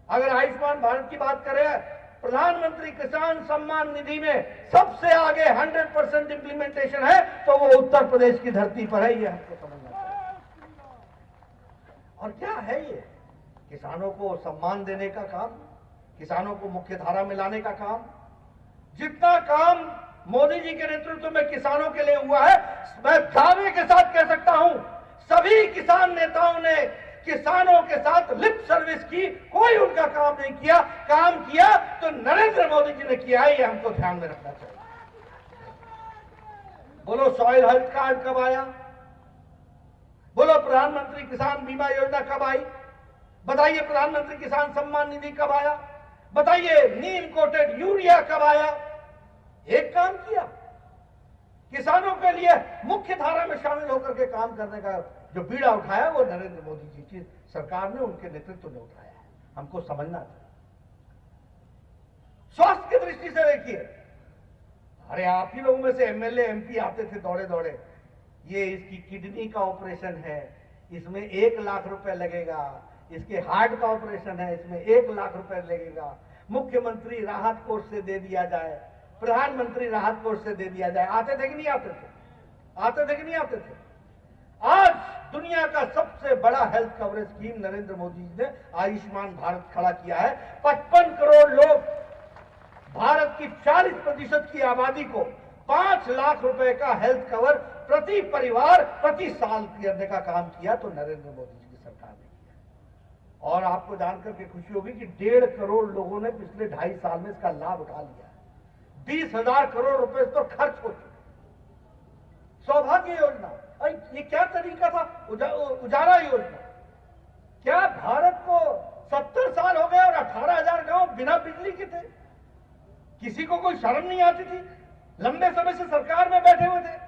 अगर आयुष्मान भारत की बात करें, प्रधानमंत्री किसान सम्मान निधि में सबसे आगे 100% इंप्लीमेंटेशन है, तो वो उत्तर प्रदेश की धरती पर है। ये हमको समझना चाहिए। और क्या है ये? किसानों को सम्मान देने का काम, किसानों को मुख्य धारा में लाने का काम। जितना काम मोदी जी के नेतृत्व में किसानों के लिए हुआ है, मैं दावे के साथ कह सकता हूं, सभी किसान नेताओं ने किसानों के साथ लिप सर्विस की, कोई उनका काम नहीं किया। काम किया तो नरेंद्र मोदी जी ने किया है, ये हमको ध्यान में रखना चाहिए। बोलो सॉइल हेल्थ कार्ड कब आया? बोलो प्रधानमंत्री किसान बीमा योजना कब आई? बताइए प्रधानमंत्री किसान सम्मान निधि कब आया? बताइए नीम कोटेड यूरिया कब आया? एक काम किया, किसानों के लिए मुख्य धारा में शामिल होकर के काम करने का जो बीड़ा उठाया, वो नरेंद्र मोदी जी की सरकार ने, उनके नेतृत्व ने उठाया है। हमको समझना चाहिए। स्वास्थ्य की दृष्टि से देखिए, अरे आप ही लोगों में से एमएलए एमपी आते थे दौड़े दौड़े, ये इसकी किडनी का ऑपरेशन है, इसमें 1 लाख रुपए लगेगा, इसके हार्ट का ऑपरेशन है, इसमें 1 लाख रुपए लगेगा, मुख्यमंत्री राहत कोष से दे दिया जाए, प्रधानमंत्री राहत कोष से दे दिया जाए। आते थे कि नहीं आते थे? आते थे कि नहीं आते थे? आज दुनिया का सबसे बड़ा health coverage scheme Narendra Modi ji ने आयुष्मान भारत खड़ा किया है। 55 करोड़ लोग, भारत की 40% की आबादी को 5 लाख रुपए का हेल्थ कवर प्रति परिवार प्रति साल करने का काम किया तो नरेंद्र मोदी जी की सरकार ने किया। और आपको जानकर के खुशी होगी कि 1.5 करोड़ लोगों ने पिछले 2.5 साल में इसका लाभ उठा लिया है। 20,000 करोड़ रुपए तो खर्च हो चुके। सौभाग्य योजना, अरे ये क्या तरीका था? उजाला योजना, क्या भारत को 70 साल हो गए और 18,000 गांव बिना बिजली के थे? किसी को कोई शर्म नहीं आती थी? लंबे समय से सरकार में बैठे हुए थे।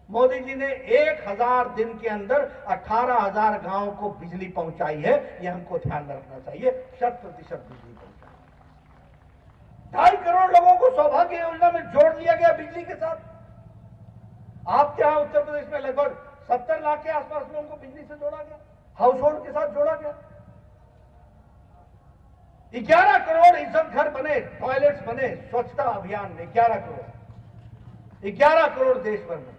मोदी जी ने 1000 दिन के अंदर 18,000 गांवों को बिजली पहुंचाई है। यह हमको ध्यान में रखना चाहिए। 100% बिजली पहुंचाई। 2.5 करोड़ लोगों को सौभाग्य योजना में जोड़ लिया गया बिजली के साथ। आपके यहां उत्तर प्रदेश में लगभग 70 लाख के आसपास लोगों को बिजली से जोड़ा गया, हाउस होल्ड के साथ जोड़ा गया। 11 करोड़ इज्जत घर बने, टॉयलेट्स बने स्वच्छता अभियान में। 11 करोड़ देश भर में।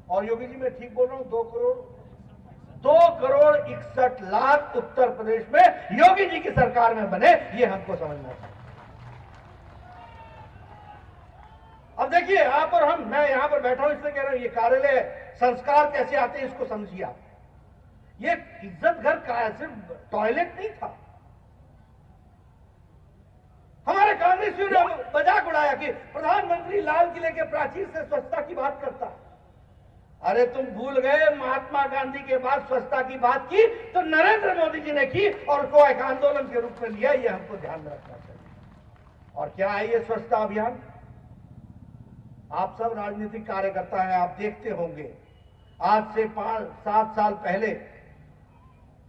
और योगी जी मैं ठीक बोल रहा हूं? 2 करोड़ 61 लाख उत्तर प्रदेश में योगी जी की सरकार में बने। ये हमको समझना चाहिए। अब देखिए आप और हम, मैं यहां पर बैठा हूं इसलिए कह रहा हूं, ये कार्यालय संस्कार कैसे आते हैं इसको समझिए आप। ये इज्जत घर का सिर्फ टॉयलेट नहीं था। हमारे कांग्रेसियों ने मजाक उड़ाया कि प्रधानमंत्री लाल किले के प्राचीर से स्वच्छता की बात करता है। अरे तुम भूल गए, महात्मा गांधी के बाद स्वच्छता की बात की तो नरेंद्र मोदी जी ने की और उसको एक आंदोलन के रूप में लिया। ये हमको ध्यान में रखना चाहिए। और क्या है ये स्वच्छता अभियान? आप सब राजनीतिक कार्यकर्ता हैं, आप देखते होंगे आज से 5-7 साल पहले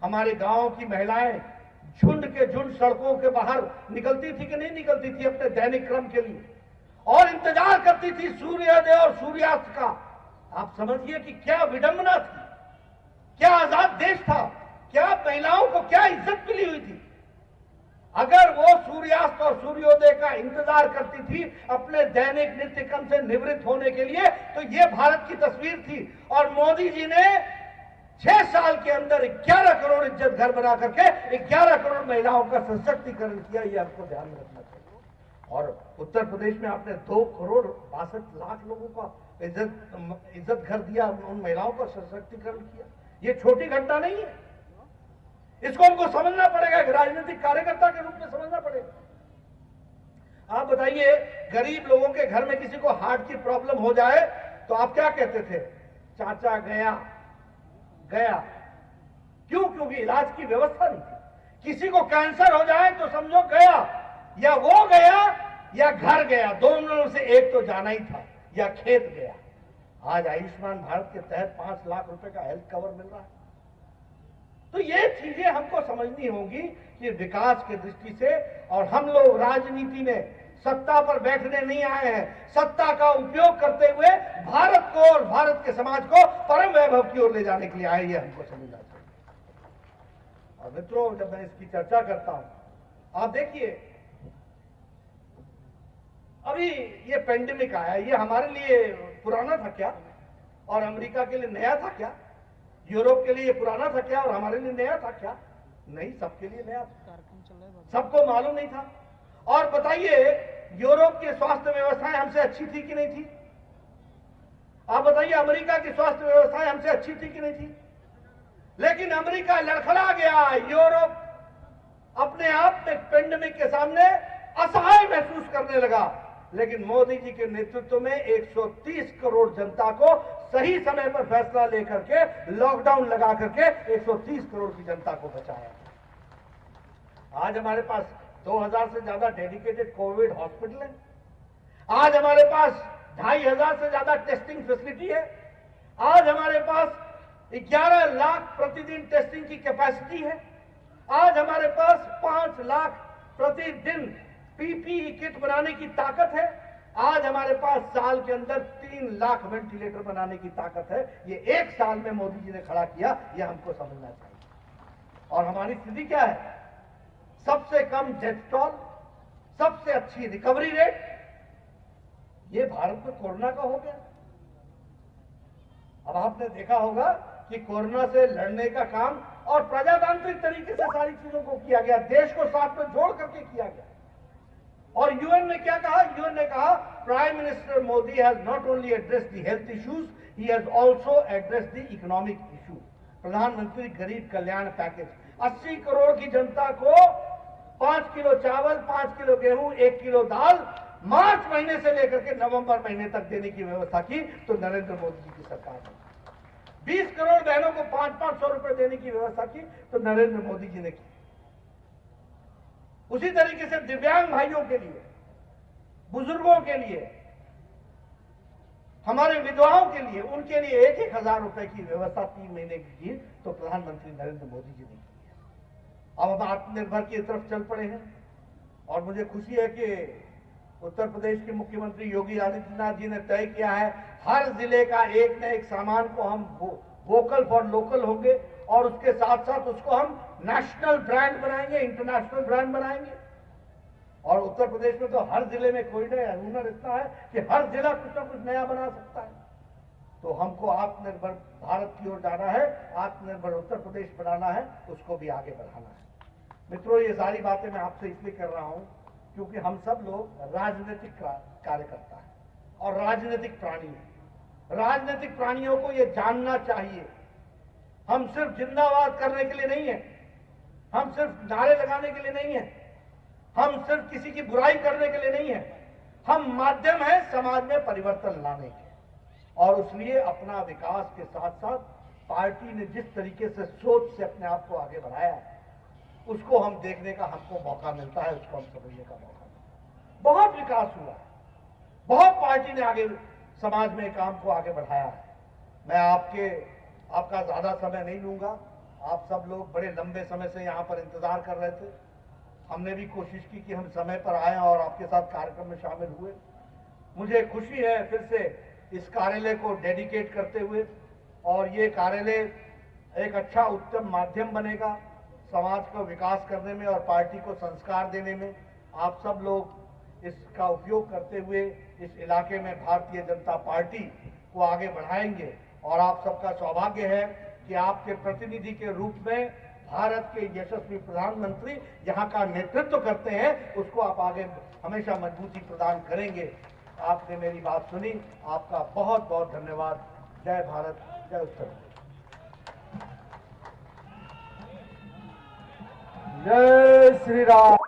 हमारे गांव की महिलाएं झुंड के झुंड सड़कों के बाहर निकलती थी कि नहीं निकलती थी अपने दैनिक क्रम के लिए, और इंतजार करती थी सूर्योदय और सूर्यास्त का। आप समझिए कि क्या विडंबना थी, क्या आजाद देश था, क्या महिलाओं को क्या इज्जत मिली हुई थी। अगर वो सूर्यास्त और सूर्योदय का इंतजार करती थी अपने दैनिक नित्य क्रम से निवृत्त होने के लिए, तो ये भारत की तस्वीर थी। और मोदी जी ने 6 साल के अंदर 11 करोड़ इज्जत घर बना करके 11 करोड़ महिलाओं का सशक्तिकरण किया। ये आपको ध्यान में रखना चाहिए। और उत्तर प्रदेश में आपने 2 करोड़ 62 लाख लोगों का इज्जत घर दिया, उन महिलाओं का सशक्तिकरण किया। ये छोटी घटना नहीं है। इसको हमको समझना पड़ेगा, एक राजनीतिक कार्यकर्ता के रूप में समझना पड़ेगा। आप बताइए, गरीब लोगों के घर में किसी को हार्ट की प्रॉब्लम हो जाए तो आप क्या कहते थे? चाचा गया। क्यों? क्योंकि इलाज की व्यवस्था नहीं थी। किसी को कैंसर हो जाए तो समझो गया, या वो गया या घर गया, दोनों से एक तो जाना ही था, या खेत गया। आज आयुष्मान भारत के तहत 5 लाख रुपए का हेल्थ कवर मिल रहा है। तो ये चीजें हमको समझनी होंगी कि विकास की दृष्टि से, और हम लोग राजनीति में सत्ता पर बैठने नहीं आए हैं, सत्ता का उपयोग करते हुए भारत को और भारत के समाज को परम वैभव की ओर ले जाने के लिए आए। ये हमको समझना चाहिए। और मित्रों, जब मैं इसकी चर्चा करता हूं, आप देखिए अभी ये पेंडेमिक आया, ये हमारे लिए पुराना था क्या और अमेरिका के लिए नया था क्या? यूरोप के लिए ये पुराना था क्या और हमारे लिए नया था क्या? नहीं, सबके लिए नया था, सबको मालूम नहीं था। और बताइए, यूरोप की स्वास्थ्य व्यवस्थाएं हमसे अच्छी थी कि नहीं थी? आप बताइए, अमेरिका की स्वास्थ्य व्यवस्थाएं हमसे अच्छी थी कि नहीं थी? लेकिन अमेरिका लड़खड़ा गया, यूरोप अपने आप में पेंडेमिक के सामने असहाय महसूस करने लगा। लेकिन मोदी जी के नेतृत्व में 130 करोड़ जनता को सही समय पर फैसला लेकर के लॉकडाउन लगा करके 130 करोड़ की जनता को बचाया। आज हमारे पास 2000 से ज्यादा डेडिकेटेड कोविड हॉस्पिटल है। आज हमारे पास 2500 से ज्यादा टेस्टिंग फैसिलिटी है। आज हमारे पास 11 लाख प्रतिदिन टेस्टिंग की कैपेसिटी है। आज हमारे पास 5 लाख प्रतिदिन पीपीई किट बनाने की ताकत है। आज हमारे पास साल के अंदर 3 लाख वेंटिलेटर बनाने की ताकत है। ये 1 साल में मोदी जी ने खड़ा किया, ये हमको समझना चाहिए। और हमारी स्थिति क्या है? सबसे कम डेथ टोल, सबसे अच्छी रिकवरी रेट, ये भारत में कोरोना का हो गया। अब आपने देखा होगा कि कोरोना से लड़ने का काम और प्रजातांत्रिक तरीके से सारी चीजों को किया गया, देश को साथ में जोड़ करके किया गया। और यूएन ने क्या कहा? यूएन ने कहा prime minister Modi has not only addressed the health issues, he has also addressed the economic issue. प्रधानमंत्री गरीब कल्याण पैकेज, 80 करोड़ की जनता को 5 किलो चावल, 5 किलो गेहूं, 1 किलो दाल मार्च महीने से लेकर के नवंबर महीने तक देने की व्यवस्था की तो नरेंद्र मोदी जी की सरकार ने। 20 करोड़ बहनों को 500-500 रुपए देने की व्यवस्था की तो नरेंद्र मोदी जी ने की। उसी तरीके से दिव्यांग भाइयों के लिए, बुजुर्गों के लिए, हमारे विधवाओं के लिए, उनके लिए 1-1 हजार रुपए की व्यवस्था 3 महीने की तो प्रधानमंत्री नरेंद्र मोदी जी ने की है। अब हम आत्मनिर्भर की तरफ चल पड़े हैं और मुझे खुशी है कि उत्तर प्रदेश के मुख्यमंत्री योगी आदित्यनाथ जी ने तय किया है हर जिले का एक न एक सामान को हम वोकल फॉर लोकल होंगे और उसके साथ साथ उसको हम नेशनल ब्रांड बनाएंगे, इंटरनेशनल ब्रांड बनाएंगे। और उत्तर प्रदेश में तो हर जिले में कोई ना हुनर इतना है कि हर जिला कुछ ना कुछ नया बना सकता है। तो हमको आत्मनिर्भर भारत की ओर जाना है, आत्मनिर्भर उत्तर प्रदेश बनाना है, उसको भी आगे बढ़ाना है। मित्रों, ये सारी बातें मैं आपसे इसलिए कर रहा हूं क्योंकि हम सब लोग राजनीतिक कार्यकर्ता हैं और राजनीतिक प्राणी हैं। राजनीतिक प्राणियों को यह जानना चाहिए हम सिर्फ जिंदाबाद करने के लिए नहीं है, हम सिर्फ नारे लगाने के लिए नहीं है, हम सिर्फ किसी की बुराई करने के लिए नहीं है, हम माध्यम है समाज में परिवर्तन लाने के। और इसलिए अपना विकास के साथ साथ पार्टी ने जिस तरीके से सोच से अपने आप को आगे बढ़ाया है उसको हम देखने का हमको मौका मिलता है, उसको हम समझने का मौका मिलता है। बहुत विकास हुआ है, बहुत पार्टी ने आगे समाज में काम को आगे बढ़ाया है। मैं आपका ज्यादा समय नहीं लूंगा। आप सब लोग बड़े लंबे समय से यहां पर इंतजार कर रहे थे। हमने भी कोशिश की कि हम समय पर आए और आपके साथ कार्यक्रम में शामिल हुए। मुझे खुशी है फिर से इस कार्यालय को डेडिकेट करते हुए, और ये कार्यालय एक अच्छा उत्तम माध्यम बनेगा समाज को विकास करने में और पार्टी को संस्कार देने में। आप सब लोग इसका उपयोग करते हुए इस इलाके में भारतीय जनता पार्टी को आगे बढ़ाएंगे। और आप सबका सौभाग्य है कि आपके प्रतिनिधि के रूप में भारत के यशस्वी प्रधानमंत्री यहाँ का नेतृत्व करते हैं, उसको आप आगे हमेशा मजबूती प्रदान करेंगे। आपने मेरी बात सुनी, आपका बहुत बहुत धन्यवाद। जय भारत, जय उत्तर प्रदेश। जय श्री राम।